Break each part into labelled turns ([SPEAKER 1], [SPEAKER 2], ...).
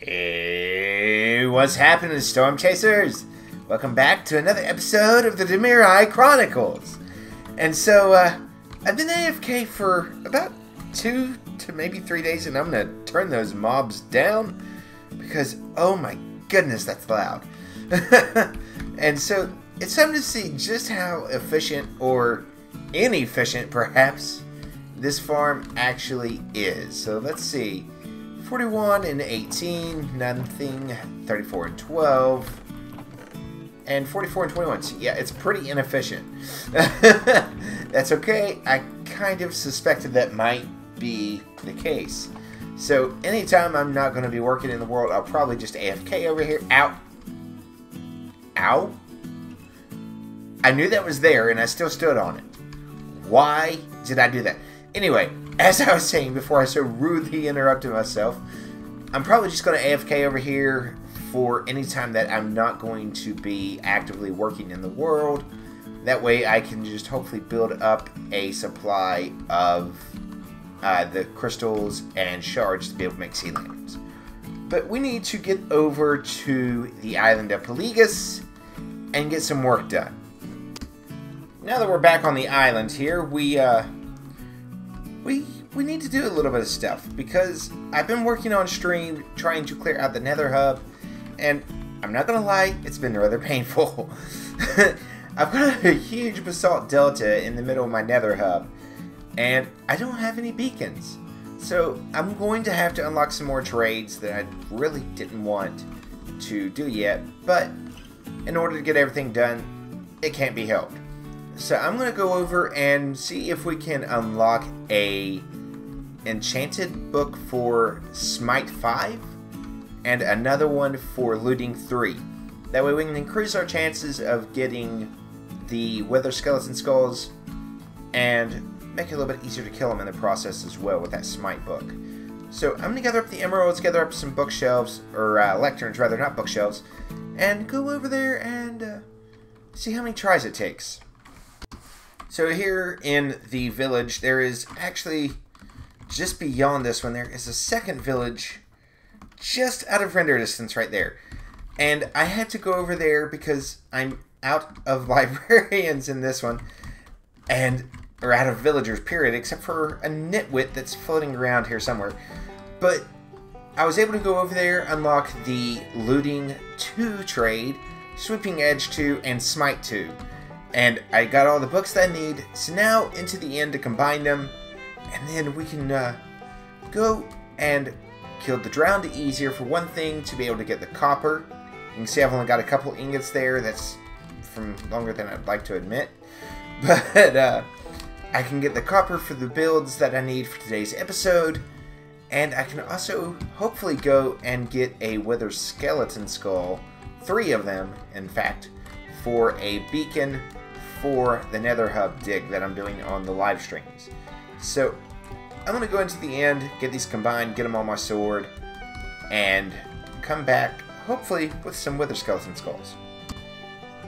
[SPEAKER 1] Hey, what's happening, Storm Chasers? Welcome back to another episode of the Domeeri Chronicles. And so, I've been AFK for about 2 to maybe 3 days, and I'm going to turn those mobs down because, oh my goodness, that's loud. And so, it's time to see just how efficient, or inefficient perhaps, this farm actually is. So let's see. 41 and 18, nothing. 34 and 12, and 44 and 21. So yeah, it's pretty inefficient. That's okay. I kind of suspected that might be the case. So anytime I'm not going to be working in the world, I'll probably just AFK over here. Ow. Ow. I knew that was there, and I still stood on it. Why did I do that? Anyway, as I was saying before I so rudely interrupted myself, I'm probably just going to AFK over here for any time that I'm not going to be actively working in the world. That way I can just hopefully build up a supply of the crystals and shards to be able to make sea lanterns. But we need to get over to the island of Poligus and get some work done. Now that we're back on the island here, we need to do a little bit of stuff, because I've been working on stream trying to clear out the nether hub, and I'm not gonna lie, it's been rather painful. I've got a huge basalt delta in the middle of my nether hub, and I don't have any beacons. So I'm going to have to unlock some more trades that I really didn't want to do yet, but in order to get everything done, it can't be helped. So I'm going to go over and see if we can unlock a enchanted book for Smite 5 and another one for Looting 3. That way we can increase our chances of getting the Wither Skeleton Skulls and make it a little bit easier to kill them in the process as well with that Smite book. So I'm going to gather up the emeralds, gather up some bookshelves, or lecterns rather, not bookshelves, and go over there and see how many tries it takes. So here in the village, there is actually, just beyond this one, there is a second village just out of render distance right there. And I had to go over there because I'm out of librarians in this one, or out of villagers, period, except for a nitwit that's floating around here somewhere. But I was able to go over there, unlock the Looting 2 trade, Sweeping Edge 2, and Smite 2. And I got all the books that I need, so now into the end to combine them, and then we can go and kill the drowned easier for one thing, to be able to get the copper. You can see I've only got a couple ingots there, that's from longer than I'd like to admit. But I can get the copper for the builds that I need for today's episode, and I can also hopefully go and get a Wither Skeleton Skull, 3 of them in fact, for a beacon for the nether hub dig that I'm doing on the live streams. So I'm going to go into the end, get these combined, get them on my sword, and come back hopefully with some Wither Skeleton Skulls.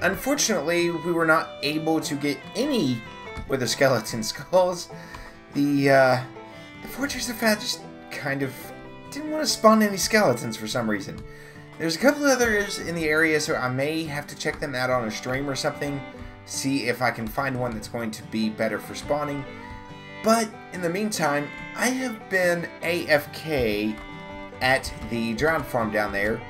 [SPEAKER 1] Unfortunately, we were not able to get any Wither Skeleton Skulls. The Fortress of Fat just kind of didn't want to spawn any skeletons for some reason. There's a couple others in the area, so I may have to check them out on a stream or something, see if I can find one that's going to be better for spawning. But in the meantime, I have been AFK at the drowned farm down there,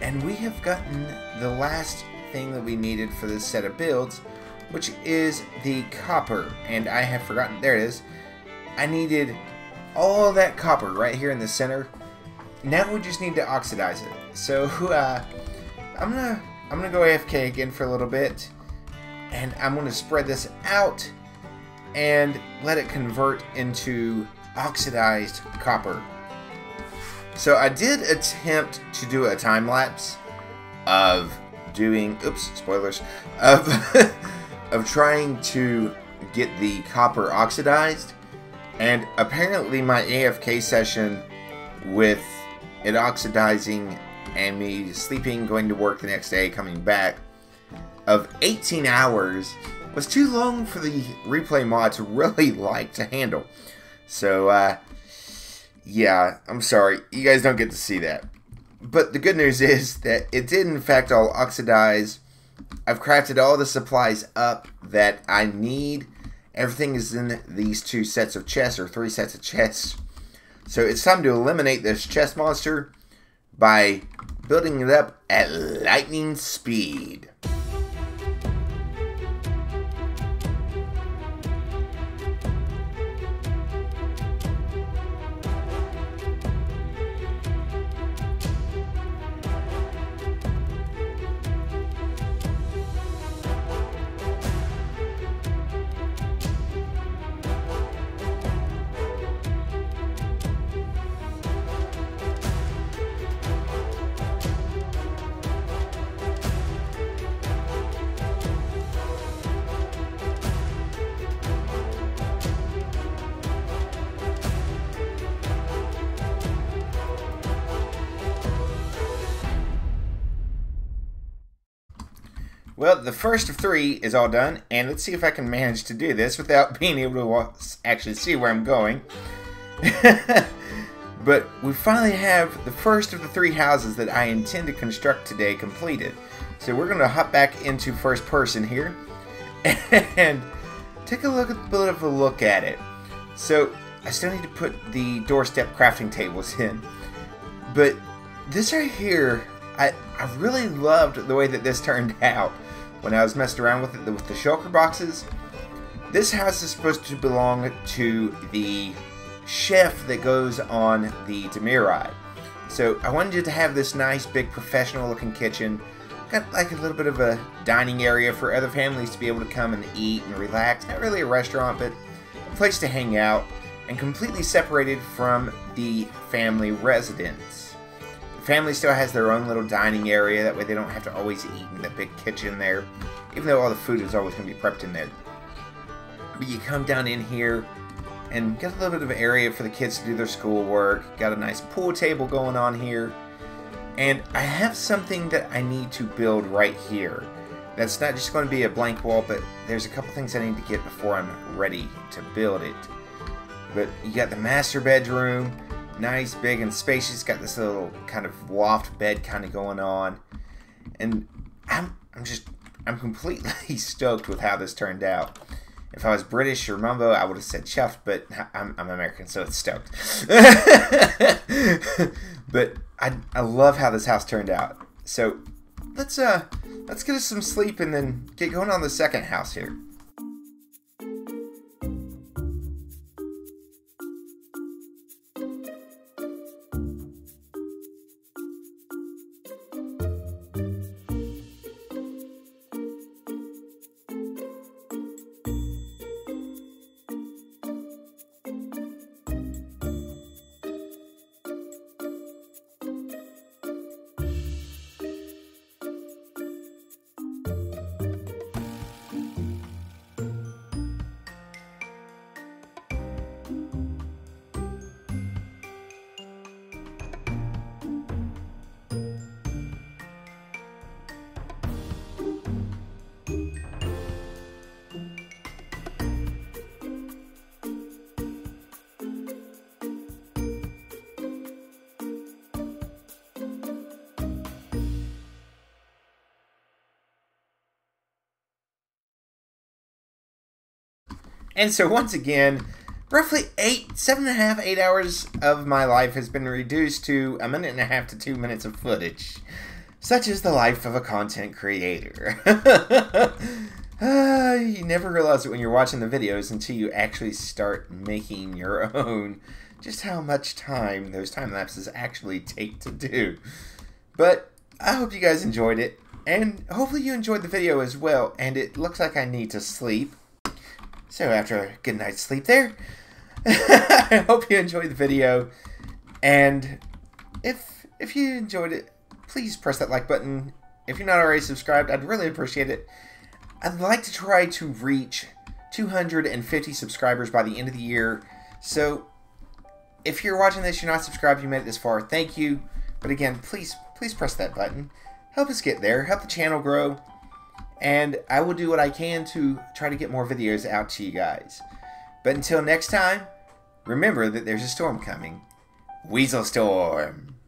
[SPEAKER 1] and we have gotten the last thing that we needed for this set of builds, which is the copper. And I have forgotten, there it is. I needed all that copper right here in the center. Now we just need to oxidize it. So I'm gonna go AFK again for a little bit, and I'm gonna spread this out and let it convert into oxidized copper. So I did attempt to do a time lapse of doing, oops, spoilers, of of trying to get the copper oxidized, and apparently my AFK session with it oxidizing and me sleeping, going to work the next day, coming back, of 18 hours was too long for the replay mod to really like to handle. So, yeah, I'm sorry. You guys don't get to see that. But the good news is that it did in fact all oxidize. I've crafted all the supplies up that I need. Everything is in these 2 sets of chests, or 3 sets of chests. So it's time to eliminate this chest monster by building it up at lightning speed. Well, the first of 3 is all done, and let's see if I can manage to do this without being able to actually see where I'm going. But we finally have the first of the 3 houses that I intend to construct today completed. So we're going to hop back into first person here and take a bit of a look at it. So I still need to put the doorstep crafting tables in. But this right here, I really loved the way that this turned out when I was messing around with it with the shulker boxes. This house is supposed to belong to the chef that goes on the Domeeri. So I wanted it to have this nice big professional looking kitchen. Got like a little bit of a dining area for other families to be able to come and eat and relax. Not really a restaurant, but a place to hang out, and completely separated from the family residence. The family still has their own little dining area, that way they don't have to always eat in the big kitchen there, even though all the food is always going to be prepped in there. But you come down in here and get a little bit of an area for the kids to do their schoolwork. Got a nice pool table going on here. And I have something that I need to build right here. That's not just going to be a blank wall, but there's a couple things I need to get before I'm ready to build it. But you got the master bedroom. Nice, big, and spacious. Got this little kind of loft bed kind of going on, and I'm completely stoked with how this turned out. If I was British or Mumbo, I would have said chuffed, but I'm American, so it's stoked. But I love how this house turned out. So let's get us some sleep and then get going on the second house here. And so once again, roughly 7.5, 8 hours of my life has been reduced to 1.5 to 2 minutes of footage. Such is the life of a content creator. You never realize it when you're watching the videos until you actually start making your own. Just how much time those time lapses actually take to do. But I hope you guys enjoyed it. And hopefully you enjoyed the video as well. And it looks like I need to sleep. So after a good night's sleep there, I hope you enjoyed the video. And if you enjoyed it, please press that like button. If you're not already subscribed, I'd really appreciate it. I'd like to try to reach 250 subscribers by the end of the year. So if you're watching this, you're not subscribed, you made it this far, thank you. But again, please press that button. Help us get there, help the channel grow. And I will do what I can to try to get more videos out to you guys. But until next time, remember that there's a storm coming. Weasel Storm.